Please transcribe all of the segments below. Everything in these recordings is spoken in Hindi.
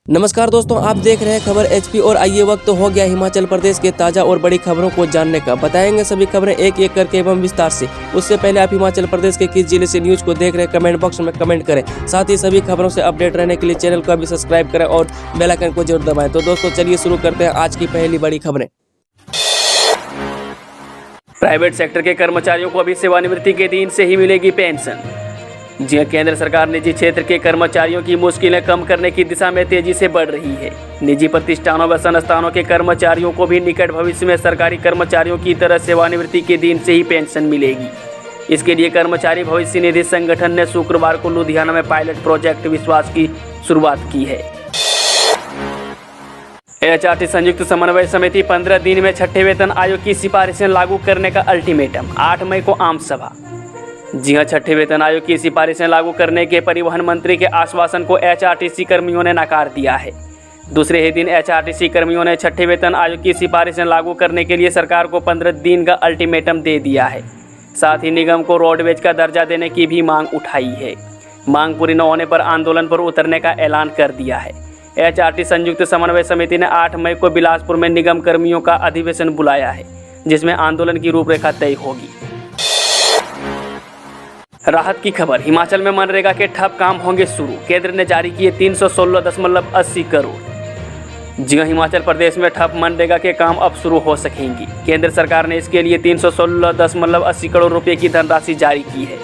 नमस्कार दोस्तों, आप देख रहे हैं खबर एचपी और आइए वक्त हो गया हिमाचल प्रदेश के ताज़ा और बड़ी खबरों को जानने का। बताएंगे सभी खबरें एक एक करके एवं विस्तार से। उससे पहले आप हिमाचल प्रदेश के किस जिले से न्यूज को देख रहे हैं कमेंट बॉक्स में कमेंट करें। साथ ही सभी खबरों से अपडेट रहने के लिए चैनल को अभी सब्सक्राइब करें और बेल आइकन को जरूर दबाएं। तो दोस्तों चलिए शुरू करते हैं आज की पहली बड़ी खबरें। प्राइवेट सेक्टर के कर्मचारियों को अभी सेवानिवृत्ति के दिन से ही मिलेगी पेंशन। जी केंद्र सरकार निजी क्षेत्र के कर्मचारियों की मुश्किलें कम करने की दिशा में तेजी से बढ़ रही है। निजी प्रतिष्ठानों व संस्थानों के कर्मचारियों को भी निकट भविष्य में सरकारी कर्मचारियों की तरह सेवानिवृत्ति के दिन से ही पेंशन मिलेगी। इसके लिए कर्मचारी भविष्य निधि संगठन ने शुक्रवार को लुधियाना में पायलट प्रोजेक्ट विश्वास की शुरुआत की है। एचआरटी संयुक्त समन्वय समिति 15 दिन में छठे वेतन आयोग की सिफारिशें लागू करने का अल्टीमेटम। 8 मई को आम सभा। जी हां, छठे वेतन आयोग की सिफारिशें लागू करने के परिवहन मंत्री के आश्वासन को एचआरटीसी कर्मियों ने नकार दिया है। दूसरे ही दिन एचआरटीसी कर्मियों ने छठे वेतन आयोग की सिफारिशें लागू करने के लिए सरकार को 15 दिन का अल्टीमेटम दे दिया है। साथ ही निगम को रोडवेज का दर्जा देने की भी मांग उठाई है। मांग पूरी न होने पर आंदोलन पर उतरने का ऐलान कर दिया है। एचआरटी संयुक्त समन्वय समिति ने 8 मई को बिलासपुर में निगम कर्मियों का अधिवेशन बुलाया है, जिसमें आंदोलन की रूपरेखा तय होगी। राहत की खबर, हिमाचल में मनरेगा के ठप काम होंगे शुरू। केंद्र ने जारी किए 316.80 करोड़। जी हिमाचल प्रदेश में ठप मनरेगा के काम अब शुरू हो सकेंगी। केंद्र सरकार ने इसके लिए 316.80 करोड़ रुपए की धनराशि जारी की है।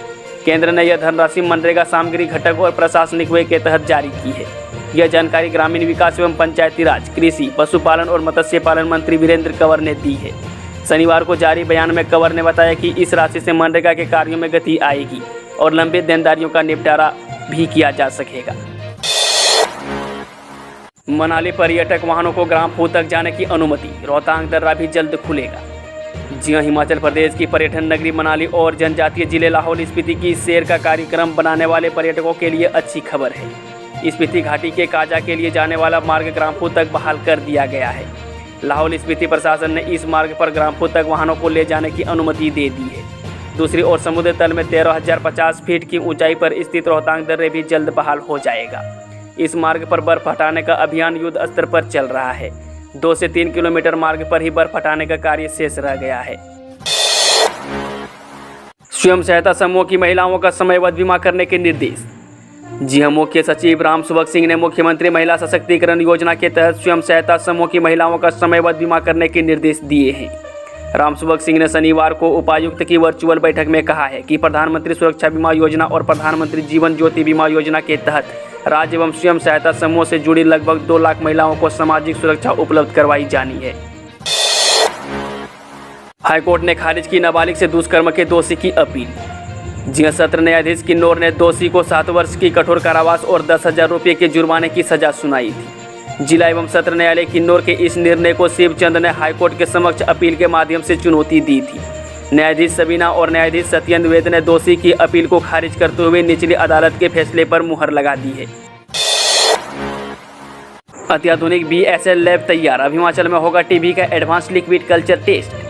केंद्र ने यह धनराशि मनरेगा सामग्री घटक और प्रशासनिक व्यय के तहत जारी की है। यह जानकारी ग्रामीण विकास एवं पंचायती राज, कृषि, पशुपालन और मत्स्य पालन मंत्री वीरेंद्र कंवर ने दी है। शनिवार को जारी बयान में कंवर ने बताया कि इस राशि से मनरेगा के कार्यों में गति आएगी और लंबित देनदारियों का निपटारा भी किया जा सकेगा। मनाली पर्यटक वाहनों को ग्राम फू तक जाने की अनुमति। रोहतांग दर्रा भी जल्द खुलेगा। जी हां, हिमाचल प्रदेश की पर्यटन नगरी मनाली और जनजातीय जिले लाहौल स्पीति की सैर का कार्यक्रम बनाने वाले पर्यटकों के लिए अच्छी खबर है। स्पीति घाटी के काजा के लिए जाने वाला मार्ग ग्राम्फू तक बहाल कर दिया गया है। लाहौल स्पीति प्रशासन ने इस मार्ग पर ग्राम्फू तक वाहनों को ले जाने की अनुमति दे दी है। दूसरी ओर समुद्र तल में 13,050 फीट की ऊंचाई पर स्थित रोहतांग दर्रे भी जल्द बहाल हो जाएगा। इस मार्ग पर बर्फ हटाने का अभियान युद्ध स्तर पर चल रहा है। 2 से 3 किलोमीटर मार्ग पर ही बर्फ हटाने का कार्य शेष रह गया है। स्वयं सहायता समूह की महिलाओं का समयबद्ध बीमा करने के निर्देश। जी हां, मुख्य सचिव रामसुभग सिंह ने मुख्यमंत्री महिला सशक्तिकरण योजना के तहत स्वयं सहायता समूह की महिलाओं का समयबद्ध बीमा करने के निर्देश दिए हैं। रामसुभग सिंह ने शनिवार को उपायुक्त की वर्चुअल बैठक में कहा है कि प्रधानमंत्री सुरक्षा बीमा योजना और प्रधानमंत्री जीवन ज्योति बीमा योजना के तहत राज्य एवं स्वयं सहायता समूह से जुड़ी लगभग 2 लाख महिलाओं को सामाजिक सुरक्षा उपलब्ध करवाई जानी है। हाईकोर्ट ने खारिज की नाबालिग से दुष्कर्म के दोषी की अपील। जी सत्र न्यायाधीश किन्नौर ने दोषी को 7 वर्ष की कठोर कारावास और 10,000 रुपये के जुर्माने की सजा सुनाई थी। जिला एवं सत्र न्यायालय किन्नौर के इस निर्णय को शिवचंद ने हाईकोर्ट के समक्ष अपील के माध्यम से चुनौती दी थी। न्यायाधीश सबीना और न्यायाधीश सत्येंद्र वेद ने दोषी की अपील को खारिज करते हुए निचली अदालत के फैसले पर मुहर लगा दी है। अत्याधुनिक BSL लैब तैयार। अब हिमाचल में होगा टीबी का एडवांस लिक्विड कल्चर टेस्ट।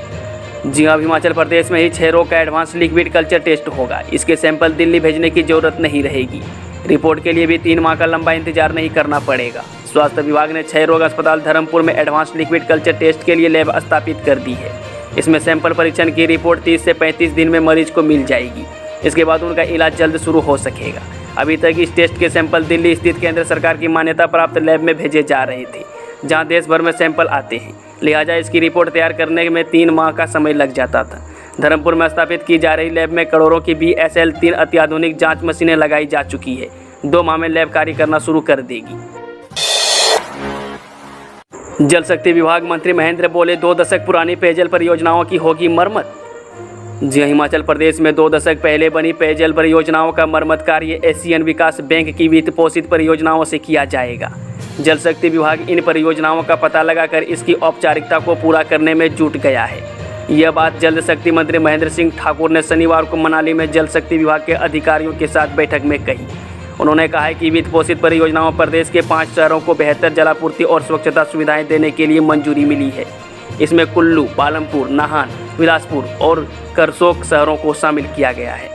जी हां, हिमाचल प्रदेश में ही 6 रोग का एडवांस लिक्विड कल्चर टेस्ट होगा। इसके सैंपल दिल्ली भेजने की जरूरत नहीं रहेगी। रिपोर्ट के लिए भी 3 माह का लंबा इंतजार नहीं करना पड़ेगा। स्वास्थ्य विभाग ने 6 रोग अस्पताल धर्मपुर में एडवांस लिक्विड कल्चर टेस्ट के लिए लैब स्थापित कर दी है। इसमें सैंपल परीक्षण की रिपोर्ट 30 से 35 दिन में मरीज को मिल जाएगी। इसके बाद उनका इलाज जल्द शुरू हो सकेगा। अभी तक इस टेस्ट के सैंपल दिल्ली स्थित केंद्र सरकार की मान्यता प्राप्त लैब में भेजे जा रहे थे, जहाँ देश भर में सैंपल आते हैं। लिहाजा इसकी रिपोर्ट तैयार करने में 3 माह का समय लग जाता था। धर्मपुर में स्थापित की जा रही लैब में करोड़ों की BSL 3 अत्याधुनिक जांच मशीनें लगाई जा चुकी है। 2 माह में लैब कार्य करना शुरू कर देगी। जल शक्ति विभाग मंत्री महेंद्र बोले 2 दशक पुरानी पेयजल परियोजनाओं की होगी मरम्मत। जी हिमाचल प्रदेश में 2 दशक पहले बनी पेयजल परियोजनाओं का मरम्मत कार्य एशियन विकास बैंक की वित्त पोषित परियोजनाओं से किया जाएगा। जल शक्ति विभाग इन परियोजनाओं का पता लगाकर इसकी औपचारिकता को पूरा करने में जुट गया है। यह बात जल शक्ति मंत्री महेंद्र सिंह ठाकुर ने शनिवार को मनाली में जल शक्ति विभाग के अधिकारियों के साथ बैठक में कही। उन्होंने कहा है कि वित्त पोषित परियोजनाओं प्रदेश के 5 शहरों को बेहतर जलापूर्ति और स्वच्छता सुविधाएं देने के लिए मंजूरी मिली है। इसमें कुल्लू, पालमपुर, नाहन, बिलासपुर और करसोग शहरों को शामिल किया गया है।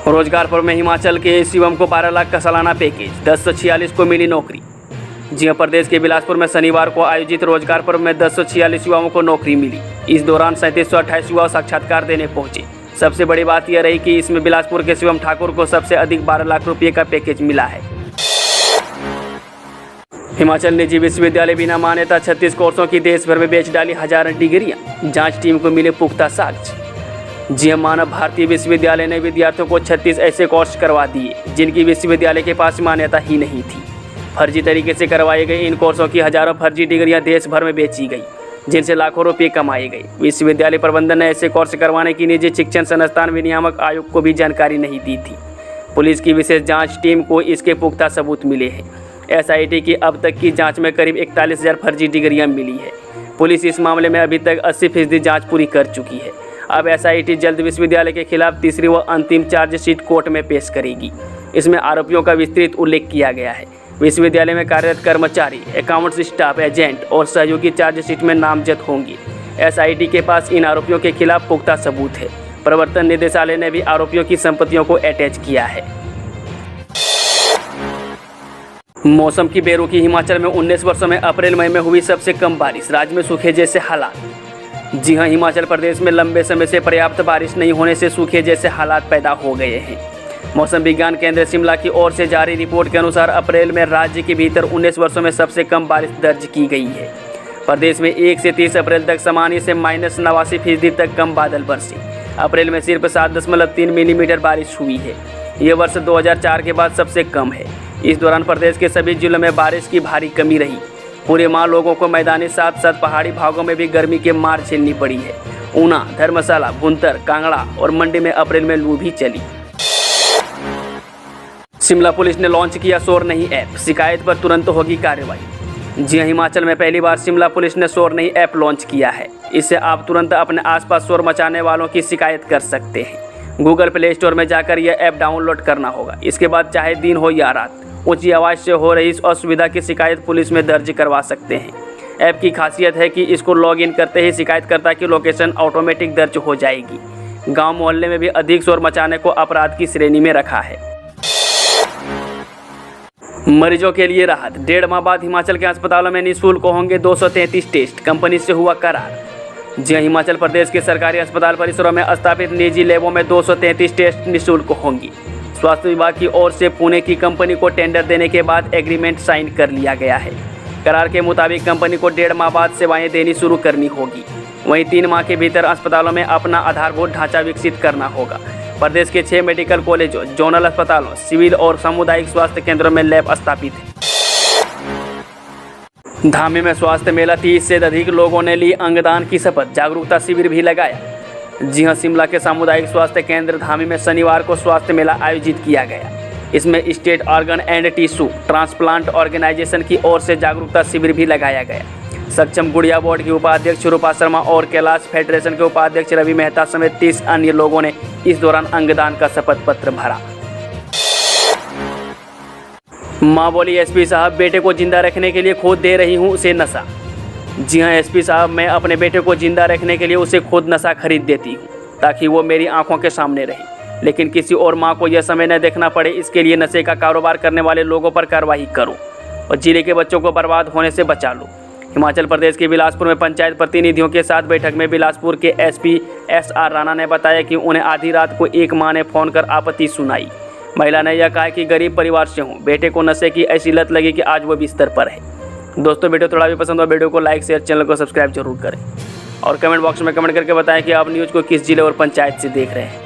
रोजगारपुर में हिमाचल के शिवम को 12 लाख का सालाना पैकेज, 1046 को मिली नौकरी। जी हां, प्रदेश के बिलासपुर में शनिवार को आयोजित रोजगारपुर में 1046 युवाओं को नौकरी मिली। इस दौरान 3728 युवा साक्षात्कार देने पहुंचे। सबसे बड़ी बात यह रही कि इसमें बिलासपुर के शिवम ठाकुर को सबसे अधिक 12 लाख रुपये का पैकेज मिला है। हिमाचल निजी विश्वविद्यालय बिना मान्यता 36 कोर्सों की देश भर में बेच डाली हजारों डिग्रियां, जांच टीम को मिले पुख्ता साक्ष्य। जी हां, मानव भारतीय विश्वविद्यालय ने विद्यार्थियों को 36 ऐसे कोर्स करवा दिए जिनकी विश्वविद्यालय के पास मान्यता ही नहीं थी। फर्जी तरीके से करवाए गए इन कोर्सों की हजारों फर्जी डिग्रियां देश भर में बेची गई, जिनसे लाखों रुपये कमाए गए। विश्वविद्यालय प्रबंधन ने ऐसे कोर्स करवाने की निजी शिक्षण संस्थान विनियामक आयोग को भी जानकारी नहीं दी थी। पुलिस की विशेष जाँच टीम को इसके पुख्ता सबूत मिले हैं। SIT की अब तक की जाँच में करीब 41,000 फर्जी डिग्रियाँ मिली है। पुलिस इस मामले में अभी तक 80% जाँच पूरी कर चुकी है। अब SIT जल्द विश्वविद्यालय के खिलाफ तीसरी व अंतिम चार्जशीट कोर्ट में पेश करेगी। इसमें आरोपियों का विस्तृत उल्लेख किया गया है। विश्वविद्यालय में कार्यरत कर्मचारी, अकाउंट्स स्टाफ, एजेंट और सहयोगी चार्जशीट में नामजद होंगे। SIT के पास इन आरोपियों के खिलाफ पुख्ता सबूत है। प्रवर्तन निदेशालय ने भी आरोपियों की संपत्तियों को अटैच किया है। मौसम की बेरुखी। हिमाचल में 19 वर्षों में अप्रैल मई में हुई सबसे कम बारिश, राज्य में सूखे जैसे हालात। जी हां, हिमाचल प्रदेश में लंबे समय से पर्याप्त बारिश नहीं होने से सूखे जैसे हालात पैदा हो गए हैं। मौसम विज्ञान केंद्र शिमला की ओर से जारी रिपोर्ट के अनुसार अप्रैल में राज्य के भीतर 19 वर्षों में सबसे कम बारिश दर्ज की गई है। प्रदेश में 1 से 30 अप्रैल तक सामान्य से -89% तक कम बादल बरसे। अप्रैल में सिर्फ 7.3 मिलीमीटर बारिश हुई है। ये वर्ष 2004 के बाद सबसे कम है। इस दौरान प्रदेश के सभी जिलों में बारिश की भारी कमी रही। पूरे माह लोगों को मैदानी साथ साथ पहाड़ी भागों में भी गर्मी के मार झेलनी पड़ी है। ऊना, धर्मशाला, भुंतर, कांगड़ा और मंडी में अप्रैल में लू भी चली। शिमला पुलिस ने लॉन्च किया शोर नहीं ऐप, शिकायत पर तुरंत होगी कार्रवाई। जी हां, हिमाचल में पहली बार शिमला पुलिस ने शोर नहीं ऐप लॉन्च किया है। इससे आप तुरंत अपने आसपास शोर मचाने वालों की शिकायत कर सकते हैं। गूगल प्ले स्टोर में जाकर यह ऐप डाउनलोड करना होगा। इसके बाद चाहे दिन हो या रात, ऊंची आवाज़ से हो रही इस असुविधा की शिकायत पुलिस में दर्ज करवा सकते हैं। ऐप की खासियत है कि इसको लॉगिन करते ही शिकायतकर्ता की लोकेशन ऑटोमेटिक दर्ज हो जाएगी। गांव मोहल्ले में भी अधिक शोर मचाने को अपराध की श्रेणी में रखा है। मरीजों के लिए राहत। 1.5 माह बाद हिमाचल के अस्पतालों में निःशुल्क होंगे 233 टेस्ट, कंपनी से हुआ करार। जी हां, हिमाचल प्रदेश के सरकारी अस्पताल परिसरों में स्थापित निजी लैबों में 233 टेस्ट निःशुल्क होंगी। स्वास्थ्य विभाग की ओर से पुणे की कंपनी को टेंडर देने के बाद एग्रीमेंट साइन कर लिया गया है। करार के मुताबिक कंपनी को 1.5 माह बाद सेवाएं देनी शुरू करनी होगी। वहीं 3 माह के भीतर अस्पतालों में अपना आधारभूत ढांचा विकसित करना होगा। प्रदेश के 6 मेडिकल कॉलेजों, जोनल अस्पतालों, सिविल और सामुदायिक स्वास्थ्य केंद्रों में लैब स्थापित है। धामी में स्वास्थ्य मेला, 30 से अधिक लोगों ने ली अंगदान की शपथ, जागरूकता शिविर भी लगाया। जी हां, शिमला के सामुदायिक स्वास्थ्य केंद्र धामी में शनिवार को स्वास्थ्य मेला आयोजित किया गया। इसमें state organ and tissue transplant organisation की ओर से जागरूकता शिविर भी लगाया गया। सक्षम गुड़िया बोर्ड की उपाध्यक्ष रूपा शर्मा और कैलाश फेडरेशन के उपाध्यक्ष रवि मेहता समेत 30 अन्य लोगों ने इस दौरान अंगदान का शपथ पत्र भरा। मां बोली, SP साहब बेटे को जिंदा रखने के लिए खुद दे रही हूं उसे नशा। जी हां SP साहब, मैं अपने बेटे को जिंदा रखने के लिए उसे खुद नशा खरीद देती हूं ताकि वो मेरी आंखों के सामने रहे, लेकिन किसी और मां को यह समय न देखना पड़े। इसके लिए नशे का कारोबार करने वाले लोगों पर कार्रवाई करो और जिले के बच्चों को बर्बाद होने से बचा लो। हिमाचल प्रदेश के बिलासपुर में पंचायत प्रतिनिधियों के साथ बैठक में बिलासपुर के SP SR राणा ने बताया कि उन्हें आधी रात को एक मां ने फोन कर आपत्ति सुनाई। महिला ने यह कहा कि गरीब परिवार से हूँ, बेटे को नशे की ऐसी लत लगी कि आज वो बिस्तर पर है। दोस्तों, वीडियो थोड़ा भी पसंद हो वीडियो को लाइक शेयर, चैनल को सब्सक्राइब जरूर करें और कमेंट बॉक्स में कमेंट करके बताएं कि आप न्यूज़ को किस जिले और पंचायत से देख रहे हैं।